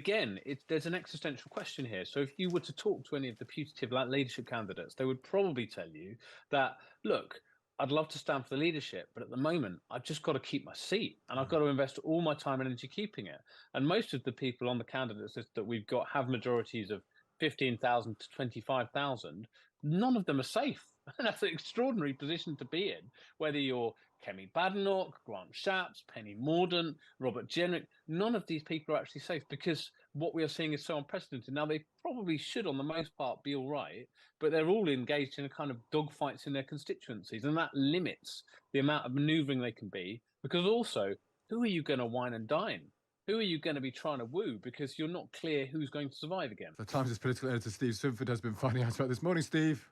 again, there's an existential question here. So if you were to talk to any of the putative leadership candidates, they would probably tell you that, look, I'd love to stand for the leadership, but at the moment, I've just got to keep my seat and I've got to invest all my time and energy keeping it. And most of the people on the candidates list that we've got have majorities of 15,000 to 25,000. None of them are safe. And that's an extraordinary position to be in, whether you're Kemi Badenoch, Shapps, Mordaunt, Robert Jenrick. None of these people are actually safe because what we are seeing is so unprecedented. Now, they probably should, on the most part, be all right, but they're all engaged in a kind of dogfights in their constituencies, and that limits the amount of manoeuvring they can be. Because also, who are you going to wine and dine? Who are you going to be trying to woo? Because you're not clear who's going to survive again. The Times' political editor Steve Swinford has been finding out about this morning. Steve.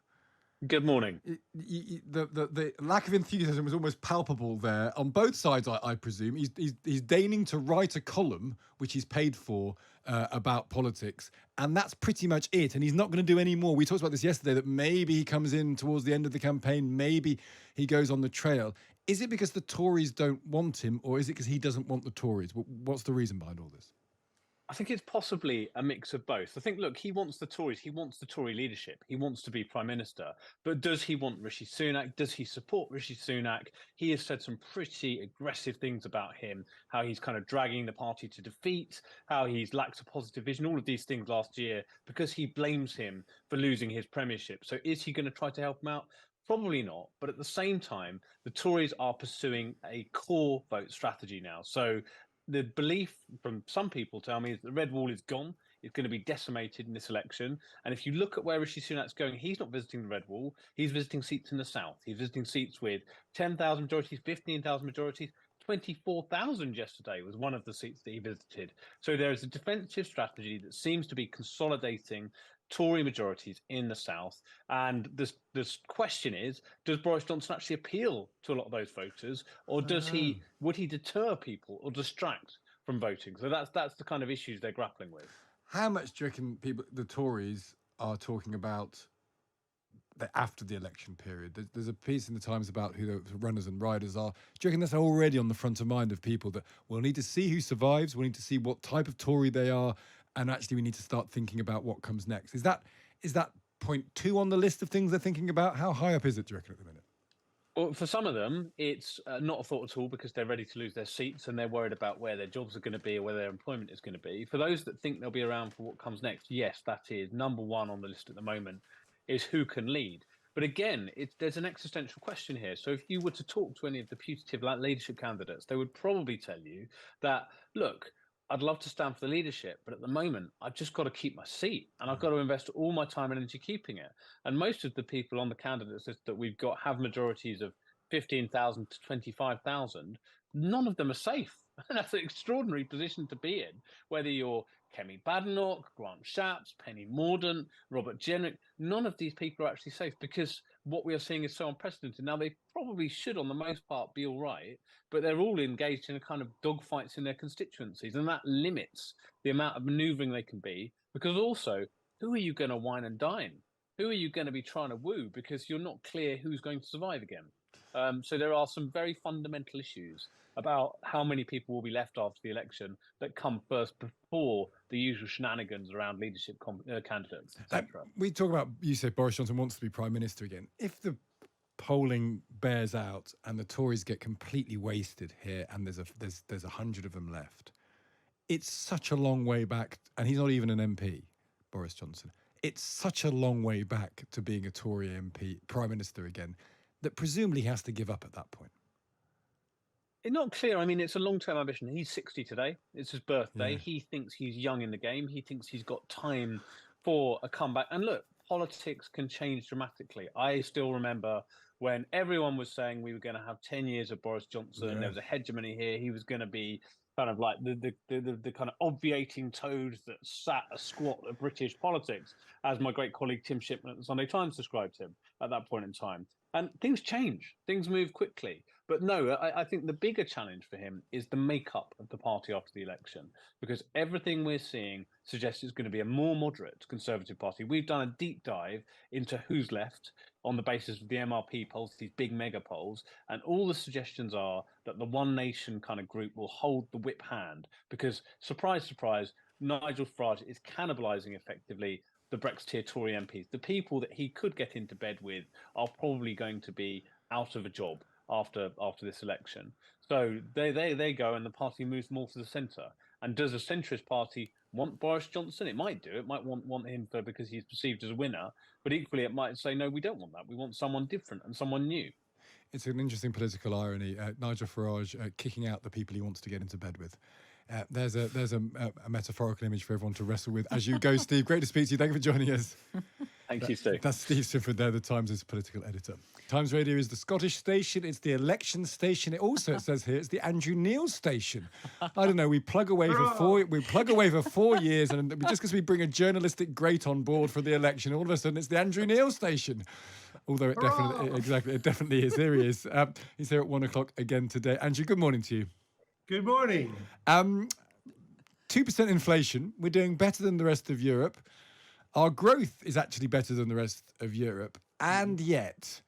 Good morning. The lack of enthusiasm was almost palpable there on both sides, I presume. He's deigning to write a column, which he's paid for, about politics, and that's pretty much it. And he's not going to do any more. We talked about this yesterday, that maybe he comes in towards the end of the campaign, maybe he goes on the trail. Is it because the Tories don't want him, or is it because he doesn't want the Tories? What's the reason behind all this? I think it's possibly a mix of both. I think, look, he wants the Tories. He wants the Tory leadership. He wants to be prime minister. But does he want Rishi Sunak? Does he support Rishi Sunak? He has said some pretty aggressive things about him, how he's kind of dragging the party to defeat, how he's lacks a positive vision, all of these things last year, because he blames him for losing his premiership. So is he going to try to help him out? Probably not. But at the same time, the Tories are pursuing a core vote strategy now. So the belief from some people tell me is the red wall is gone. It's going to be decimated in this election. And if you look at where Rishi Sunak's going, he's not visiting the red wall. He's visiting seats in the south. He's visiting seats with 10,000 majorities, 15,000 majorities. 24,000 yesterday was one of the seats that he visited. So there is a defensive strategy that seems to be consolidating Tory majorities in the south. And this question is, does Boris Johnson actually appeal to a lot of those voters, or would he deter people or distract from voting? So that's the kind of issues they're grappling with. How much do you reckon the Tories are talking about after the election period? There's a piece in the Times about who the runners and riders are. Do you reckon that's already on the front of mind of people, that we'll need to see who survives, we'll need to see what type of Tory they are, and actually we need to start thinking about what comes next? Is that point 2 on the list of things they're thinking about? How high up is it, do you reckon, at the minute? Well, for some of them, it's not a thought at all, because they're ready to lose their seats and they're worried about where their jobs are going to be or where their employment is going to be. For those that think they'll be around for what comes next, yes, that is number 1 on the list at the moment, is who can lead. But again, there's an existential question here. So if you were to talk to any of the putative leadership candidates, they would probably tell you that, look, I'd love to stand for the leadership, but at the moment, I've just got to keep my seat and I've got to invest all my time and energy keeping it. And most of the people on the candidates list that we've got have majorities of 15,000 to 25,000. None of them are safe. And that's an extraordinary position to be in, whether you're Kemi Badenoch, Shapps, Mordaunt, Robert Jenrick. None of these people are actually safe because what we are seeing is so unprecedented. Now, they probably should, on the most part, be all right, but they're all engaged in a kind of dogfights in their constituencies, and that limits the amount of manoeuvring they can be. Because also, who are you going to wine and dine? Who are you going to be trying to woo? Because you're not clear who's going to survive again. So there are some very fundamental issues about how many people will be left after the election that come first before the usual shenanigans around leadership candidates, etc. We talk about, you say Boris Johnson wants to be prime minister again. If the polling bears out and the Tories get completely wasted here, and there's 100 of them left, it's such a long way back, and he's not even an MP, Boris Johnson. It's such a long way back to being a Tory MP, prime minister again, that presumably he has to give up at that point. It's not clear. I mean, it's a long-term ambition. He's 60 today. It's his birthday. Yeah. He thinks he's young in the game. He thinks he's got time for a comeback. And look, politics can change dramatically. I still remember when everyone was saying we were going to have 10 years of Boris Johnson. Yeah. There was a hegemony here. He was going to be kind of like the kind of obviating toad that sat a squat of British politics, as my great colleague Tim Shipman at the Sunday Times described him at that point in time. And things change. Things move quickly. But no, I think the bigger challenge for him is the makeup of the party after the election, because everything we're seeing suggests it's going to be a more moderate Conservative Party. We've done a deep dive into who's left on the basis of the MRP polls, these big mega polls, and all the suggestions are that the One Nation kind of group will hold the whip hand because, surprise, surprise, Nigel Farage is cannibalising effectively the Brexiteer Tory MPs. The people that he could get into bed with are probably going to be out of a job after this election. So they go, and the party moves more to the centre. And does a centrist party want Boris Johnson? It might do. It might want him because he's perceived as a winner. But equally, it might say, no, we don't want that. We want someone different and someone new. It's an interesting political irony. Nigel Farage kicking out the people he wants to get into bed with. There's a metaphorical image for everyone to wrestle with. As you go, Steve, great to speak to you. Thank you for joining us. Thank you, Steve. That's Steve Swinford there, the Times' political editor. Times Radio is the Scottish station. It's the election station. It also, it says here, it's the Andrew Neil station. I don't know. We plug away for 4 years, and just because we bring a journalistic great on board for the election, all of a sudden it's the Andrew Neil station. Although it definitely is. Here he is. He's here at 1 o'clock again today. Andrew, good morning to you. Good morning. 2% inflation. We're doing better than the rest of Europe. Our growth is actually better than the rest of Europe. And yet,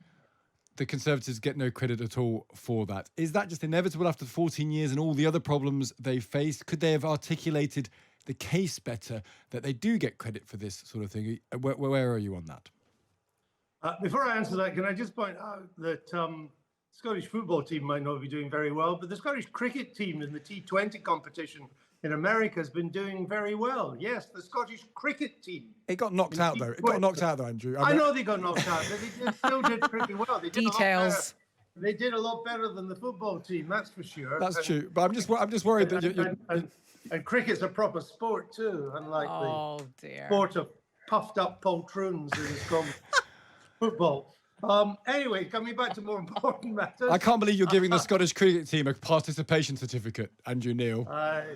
the Conservatives get no credit at all for that. Is that just inevitable after 14 years and all the other problems they faced? Could they have articulated the case better that they do get credit for this sort of thing? Where are you on that? Before I answer that, can I just point out that Scottish football team might not be doing very well, but the Scottish cricket team in the T20 competition in America has been doing very well. Yes, the Scottish cricket team. It got knocked out, though. It got knocked out, though, Andrew. I know they got knocked out, but they still did pretty well. They did Details. They did a lot better than the football team, that's for sure. That's true, but I'm just worried that and cricket's a proper sport too, unlike the sport of puffed up poltroons that is called football. Anyway, coming back to more important matters. I can't believe you're giving the Scottish cricket team a participation certificate, Andrew Neil.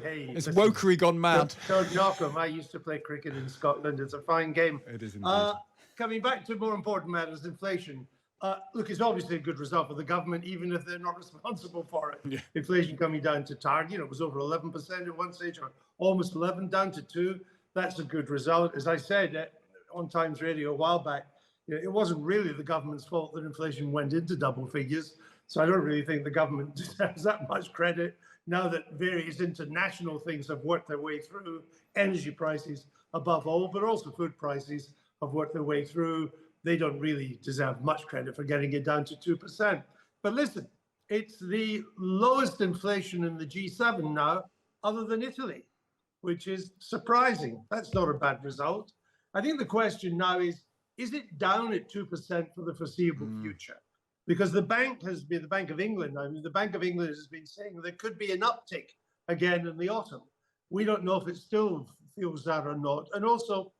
Hey, it's wokery gone mad. Don't knock 'em. I used to play cricket in Scotland. It's a fine game. It is indeed. Coming back to more important matters, inflation. Look, it's obviously a good result for the government, even if they're not responsible for it. Yeah. Inflation coming down to target. It was over 11% at one stage, or almost 11, down to 2. That's a good result. As I said on Times Radio a while back, it wasn't really the government's fault that inflation went into double figures. So I don't really think the government deserves that much credit now that various international things have worked their way through. Energy prices above all, but also food prices have worked their way through. They don't really deserve much credit for getting it down to 2%. But listen, it's the lowest inflation in the G7 now, other than Italy, which is surprising. That's not a bad result. I think the question now is it down at 2% for the foreseeable future? Because the Bank of England has been saying there could be an uptick again in the autumn. We don't know if it still feels that or not. And also,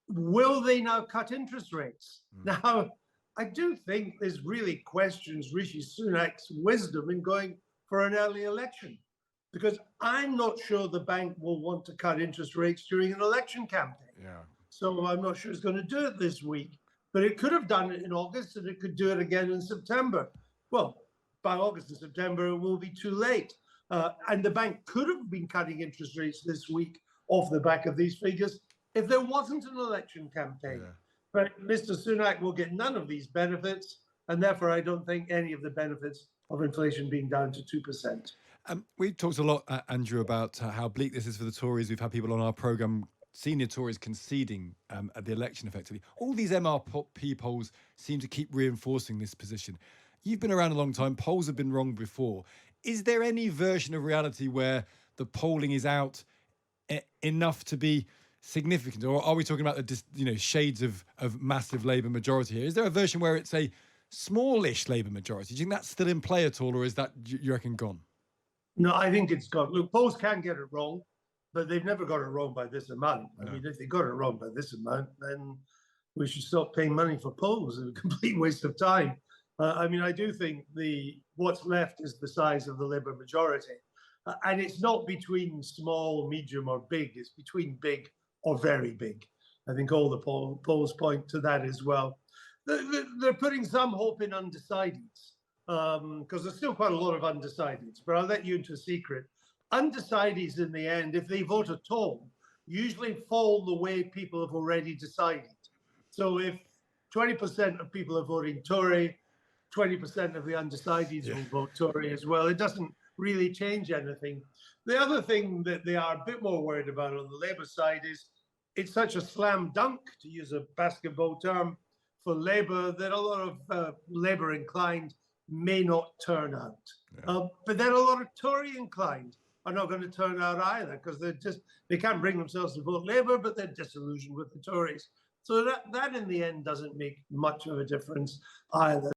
will they now cut interest rates? Now, I do think there's really questions Rishi Sunak's wisdom in going for an early election, because I'm not sure the bank will want to cut interest rates during an election campaign. Yeah. So I'm not sure it's going to do it this week, but it could have done it in August and it could do it again in September. Well, by August and September, it will be too late. And the bank could have been cutting interest rates this week off the back of these figures if there wasn't an election campaign. Yeah. But Mr. Sunak will get none of these benefits, and therefore I don't think any of the benefits of inflation being down to 2%. We've talked a lot, Andrew, about how bleak this is for the Tories. We've had people on our programme, senior Tories, conceding at the election effectively. All these MRP polls seem to keep reinforcing this position. You've been around a long time. Polls have been wrong before. Is there any version of reality where the polling is out enough to be significant, or are we talking about the shades of massive Labour majority here? Is there a version where it's a smallish Labour majority? Do you think that's still in play at all, or is that, you reckon, gone? No, I think it's gone. Look, polls can get it wrong, but they've never got it wrong by this amount. No. I mean, if they got it wrong by this amount, then we should stop paying money for polls. It's a complete waste of time. I mean, I do think what's left is the size of the Labour majority. And it's not between small, medium, or big. It's between big or very big. I think all the polls point to that as well. They're putting some hope in undecideds, because there's still quite a lot of undecideds. But I'll let you into a secret. Undecideds, in the end, if they vote at all, usually fall the way people have already decided. So if 20% of people are voting Tory, 20% of the undecideds will vote Tory as well. It doesn't really change anything. The other thing that they are a bit more worried about on the Labour side is it's such a slam dunk, to use a basketball term, for Labour that a lot of Labour inclined may not turn out. Yeah. But then a lot of Tory inclined are not going to turn out either, because they can't bring themselves to vote Labour, but they're disillusioned with the Tories. So that in the end doesn't make much of a difference either.